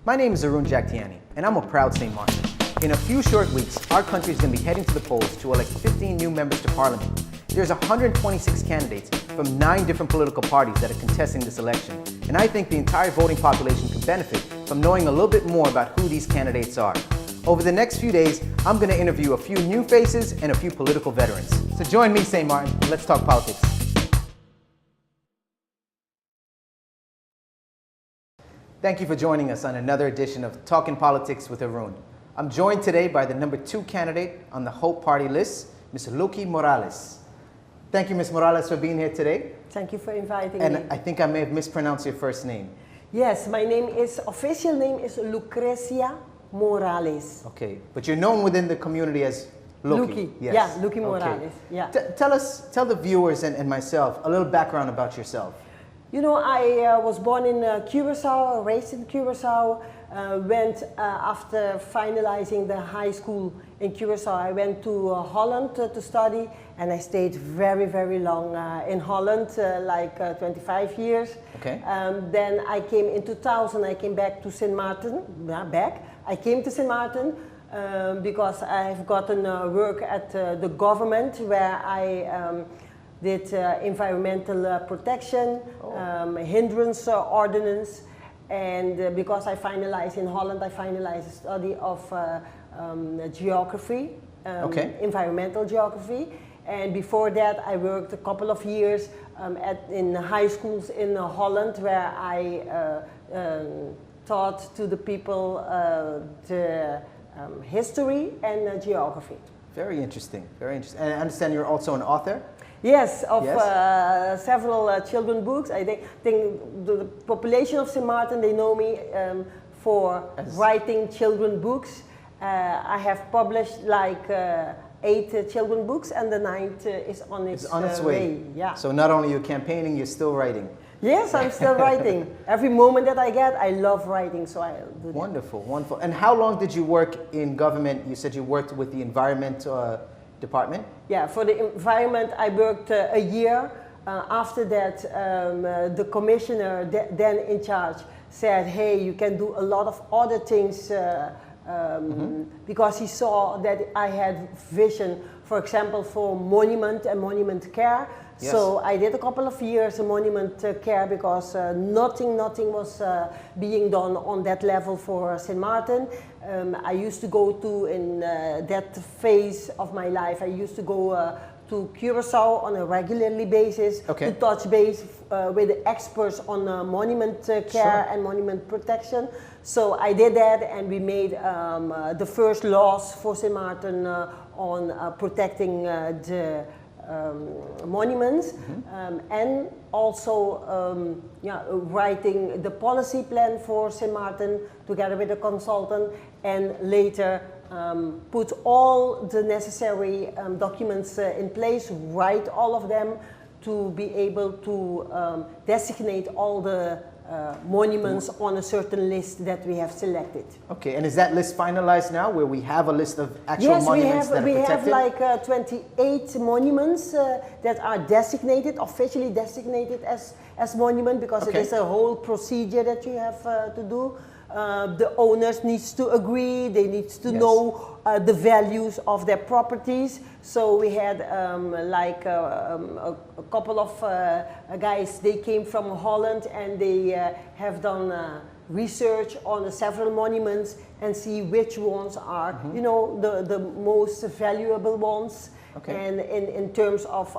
My name is Arun Jagtiani, and I'm a proud St. Martin. In a few short weeks, our country is going to be heading to the polls to elect 15 new members to Parliament. There's 126 candidates from 9 different political parties that are contesting this election, and I think the entire voting population can benefit from knowing a little bit more about who these candidates are. Over the next few days, I'm going to interview a few new faces and a few political veterans. So join me, St. Martin, and let's talk politics. Thank you for joining us on another edition of Talking Politics with Arun. I'm joined today by the number 2 candidate on the Hope Party list, Ms. Luki Morales. Thank you, Ms. Morales, for being here today. Thank you for inviting me. And I think I may have mispronounced your first name. Yes, my official name is Lucrecia Morales. Okay, but you're known within the community as Luki. Yes. Yeah, Luki Morales. Okay. Yeah. Tell the viewers and myself a little background about yourself. You know, I was born in Curaçao, raised in Curaçao, went after finalizing the high school in Curaçao, I went to Holland to study, and I stayed very, very long in Holland, like 25 years. Okay. Then I came in 2000, I came back to St. Martin, I came to St. Martin because I've gotten work at the government where I did environmental protection, hindrance ordinance, and because I finalized in Holland, I finalized the study of geography, environmental geography, and before that I worked a couple of years in high schools in Holland where I taught to the people the history and geography. Very interesting, very interesting. And I understand you're also an author? Yes, of several children books. I think the population of St. Martin, they know me for writing children books. I have published like 8 children books, and the 9th is on its way. Yeah. So not only you're campaigning, you're still writing. Yes, I'm still writing. Every moment that I get, I love writing, so I do that. Wonderful, wonderful. And how long did you work in government? You said you worked with the environment department? Yeah, for the environment I worked a year. After that, the commissioner then in charge said, hey, you can do a lot of other things because he saw that I had vision, for example, for monument and monument care. Yes. So I did a couple of years in monument care because nothing was being done on that level for St. Martin. I used to go to, in that phase of my life, I used to go to Curaçao on a regularly basis to touch base with the experts on monument care and monument protection. So I did that, and we made the first laws for St. Martin on protecting the monuments, and also writing the policy plan for St. Martin together with a consultant, and later put all the necessary documents in place, write all of them to be able to designate all the monuments on a certain list that we have selected. Okay, and is that list finalized now, where we have a list of actual monuments that are protected? Yes, we have like 28 monuments that are designated, officially designated as monument, because it is a whole procedure that you have to do. The owners needs to agree, they need to know the values of their properties. So we had like a couple of guys, they came from Holland, and they have done research on several monuments and see which ones are, you know, the most valuable ones. And in terms of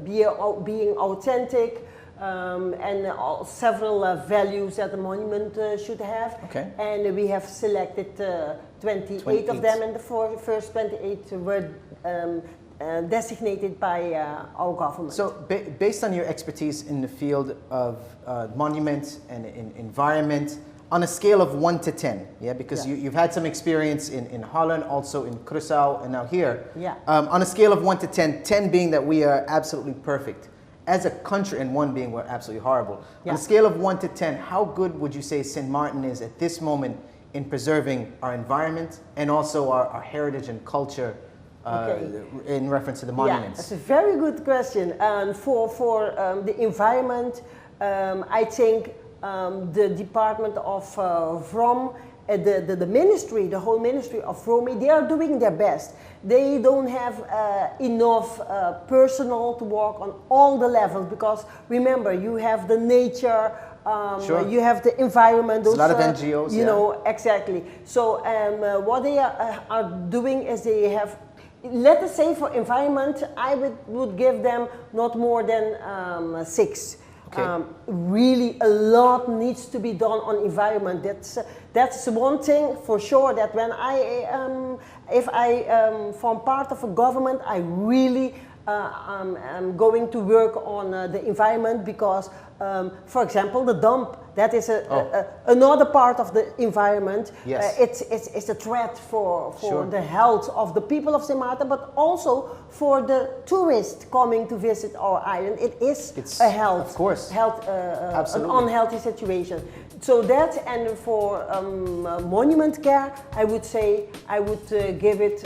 being authentic, and several values that the monument should have. And we have selected 28 of them, and the first 28 were designated by our government. So based on your expertise in the field of monuments and in environment, on a scale of 1 to 10, because you've had some experience in Holland, also in Curaçao, and now here. On a scale of 1 to 10, 10 being that we are absolutely perfect as a country, and 1 being we're absolutely horrible. On a scale of 1 to 10, how good would you say St. Martin is at this moment in preserving our environment and also our heritage and culture in reference to the monuments? That's a very good question. For the environment, I think the Department of VROM, the ministry, the whole ministry of VROMI, they are doing their best. They don't have enough personnel to work on all the levels, because remember, you have the nature, you have the environment. Those, a lot of NGOs, you know, exactly. So what they are doing is they have, let us say for environment, I would give them not more than 6. Okay. Really a lot needs to be done on environment. That's one thing for sure, that when if I form part of a government, I really am going to work on the environment, because for example, the dump, that is another part of the environment. Yes. It's a threat for Sure. the health of the people of Sint Maarten, but also for the tourists coming to visit our island. It's a health, of course, an unhealthy situation. So that, and for monument care, I would say I would give it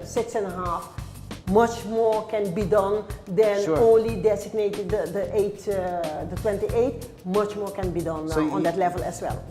6.5. Much more can be done than only designated the 28. Much more can be done on that level as well.